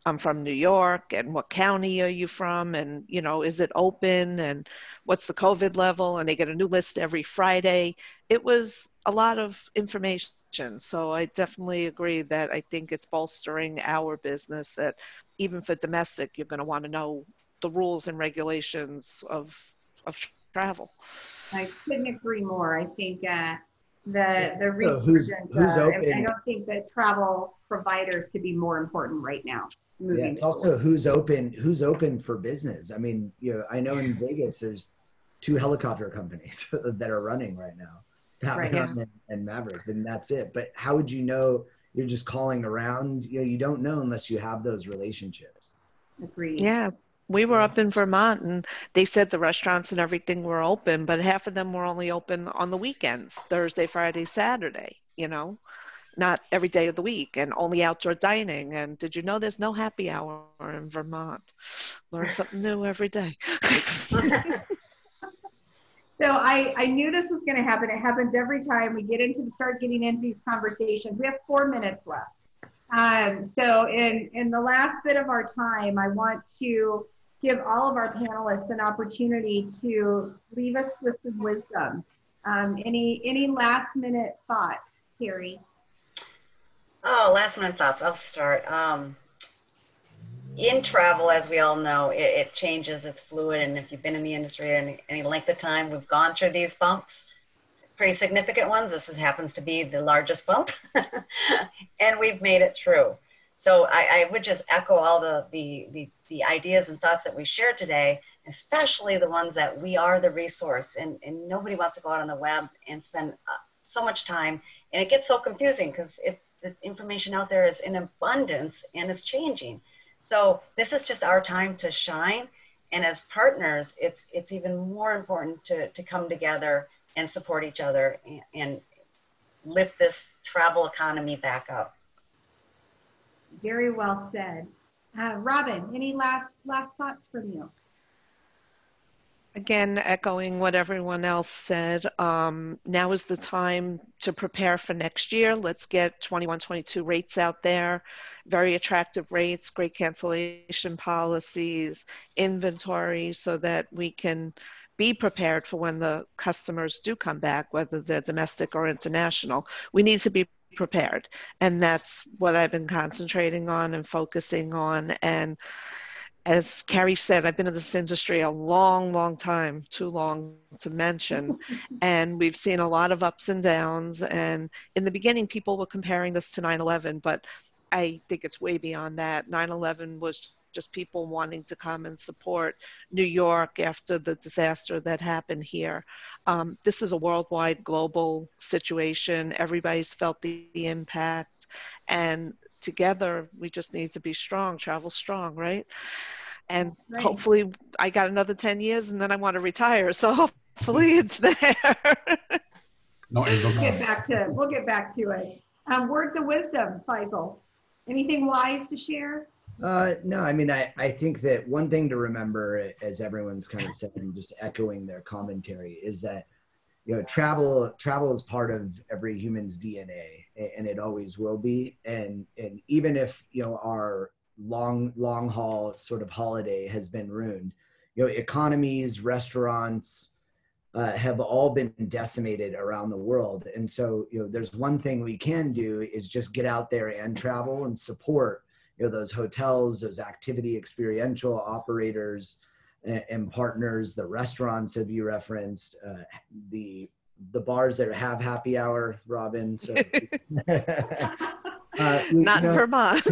I'm from New York, and what county are you from, and you know, is it open, and what's the COVID level, and they get a new list every Friday. It was a lot of information. So I definitely agree that I think it's bolstering our business, that even for domestic, you're going to want to know the rules and regulations of travel. I couldn't agree more. I think the resurgence, who's open? I don't think that travel providers could be more important right now. Yeah, it's also who's open for business. I mean, you know, I know in Vegas there's 2 helicopter companies that are running right now, Batman and Maverick, and that's it. But how would you know? You're just calling around. You know, you don't know unless you have those relationships. Agreed. Yeah. We were up in Vermont, and they said the restaurants and everything were open, but half of them were only open on the weekends, Thursday, Friday, Saturday, you know, not every day of the week, and only outdoor dining. And did you know there's no happy hour in Vermont? Learn something new every day. So I knew this was going to happen. It happens every time we start getting into these conversations. We have 4 minutes left. So in the last bit of our time, I want to give all of our panelists an opportunity to leave us with some wisdom. Any last minute thoughts, Kari? Oh, last minute thoughts. I'll start. In travel, as we all know, it changes, it's fluid. And if you've been in the industry any length of time, we've gone through these bumps, pretty significant ones. This happens to be the largest bump and we've made it through. So I would just echo all the ideas and thoughts that we shared today, especially the ones that we are the resource, and nobody wants to go out on the web and spend so much time. And it gets so confusing because the information out there is in abundance and it's changing. So this is just our time to shine. And as partners, it's even more important to come together and support each other and lift this travel economy back up. Very well said. Robin, any last thoughts from you? Again, echoing what everyone else said, now is the time to prepare for next year. Let's get 21-22 rates out there, very attractive rates, great cancellation policies, inventory, so that we can be prepared for when the customers do come back, whether they're domestic or international. We need to be prepared. And that's what I've been concentrating on and focusing on. And as Kari said, I've been in this industry a long, long time, too long to mention. And we've seen a lot of ups and downs. And in the beginning, people were comparing this to 9/11, but I think it's way beyond that. 9/11 was just people wanting to come and support New York after the disaster that happened here. This is a worldwide, global situation. Everybody's felt the impact. And together, we just need to be strong, travel strong, right? And hopefully I got another 10 years and then I want to retire. So hopefully it's there. Not in We'll get back to it. Words of wisdom, Faisal. Anything wise to share? No, I mean, I think that one thing to remember, as everyone's kind of said, and just echoing their commentary, is that you know, travel is part of every human's DNA, and it always will be. And even if, you know, our long haul sort of holiday has been ruined, you know, economies, restaurants have all been decimated around the world. And so, you know, there's one thing we can do is just get out there and travel and support, you know, those hotels, those activity experiential operators and partners, the restaurants that you referenced, the bars that have happy hour, Robin. So, not in Vermont.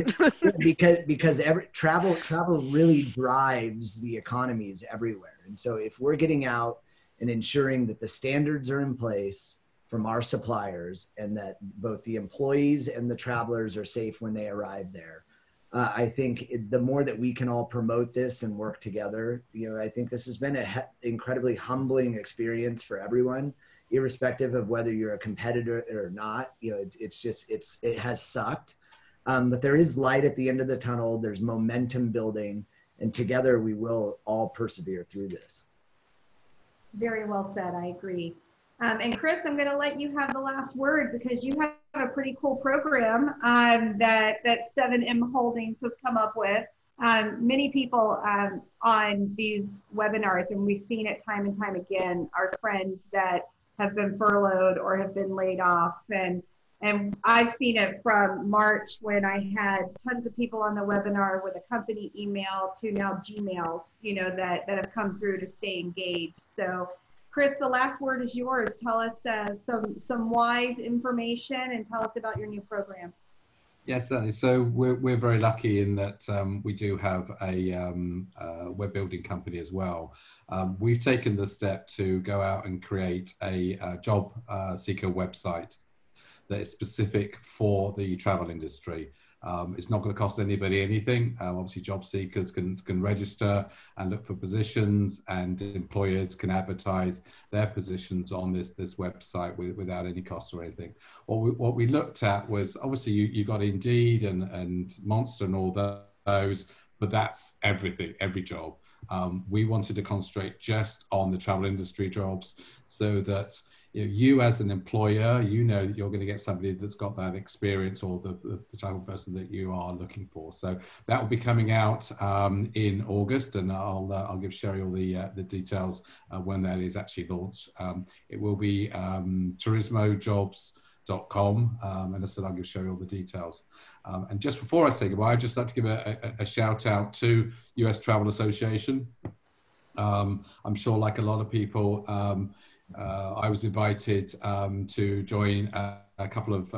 because travel really drives the economies everywhere. And so if we're getting out and ensuring that the standards are in place from our suppliers and that both the employees and the travelers are safe when they arrive there, I think the more that we can all promote this and work together, you know, I think this has been an incredibly humbling experience for everyone, irrespective of whether you're a competitor or not. You know, it has sucked, but there is light at the end of the tunnel. There's momentum building, and together we will all persevere through this. Very well said. I agree. And Chris, I'm going to let you have the last word because you have a pretty cool program that 7M Holdings has come up with. Many people on these webinars, and we've seen it time and time again, are friends that have been furloughed or have been laid off. And I've seen it from March when I had tons of people on the webinar with a company email to now Gmails, you know, that have come through to stay engaged. So Chris, the last word is yours. Tell us some wise information and tell us about your new program. Yes, certainly. So we're very lucky in that we do have a web building company as well. We've taken the step to go out and create a job seeker website that is specific for the travel industry. It's not going to cost anybody anything. Obviously, job seekers can register and look for positions, and employers can advertise their positions on this website without any cost or anything. What we looked at was, obviously, you got Indeed and Monster and all those, but that's everything, every job. We wanted to concentrate just on the travel industry jobs so that you as an employer, you know that you're going to get somebody that's got that experience or the type of person that you are looking for. So that will be coming out in August, and I'll give Sherry all the details when that is actually launched. It will be turismojobs.com, and I said I'll give Sherry all the details. And just before I say goodbye, I'd just like to give a shout out to US Travel Association. I'm sure, like a lot of people, I was invited to join a couple of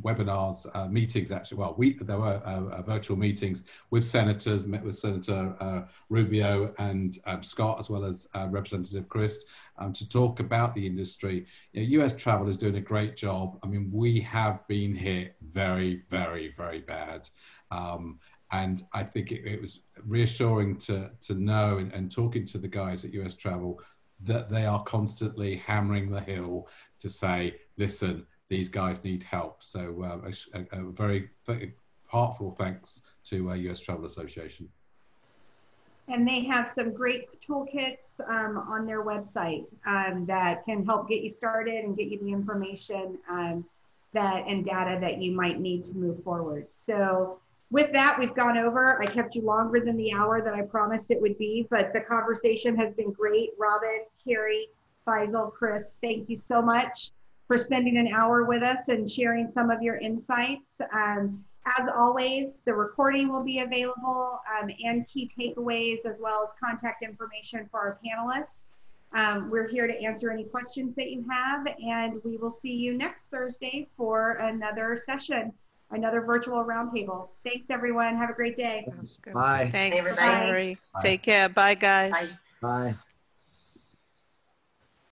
webinars, meetings actually. Well, there were virtual meetings with senators, met with Senator Rubio and Scott, as well as Representative Christ, to talk about the industry. US travel is doing a great job. I mean, we have been hit very, very, very bad. And I think it was reassuring to know and talking to the guys at US Travel that they are constantly hammering the hill to say, listen, these guys need help. So a very heartfelt thanks to US Travel Association. And they have some great toolkits on their website that can help get you started and get you the information and data that you might need to move forward. So with that, we've gone over. I kept you longer than the hour that I promised it would be, but the conversation has been great. Robin, Kari, Faisal, Chris, thank you so much for spending an hour with us and sharing some of your insights. As always, the recording will be available and key takeaways, as well as contact information for our panelists. We're here to answer any questions that you have, and we will see you next Thursday for another session. Another virtual roundtable. Thanks, everyone. Have a great day. Bye. Thanks, Bye. Kari. Take care. Bye, guys. Bye. Bye.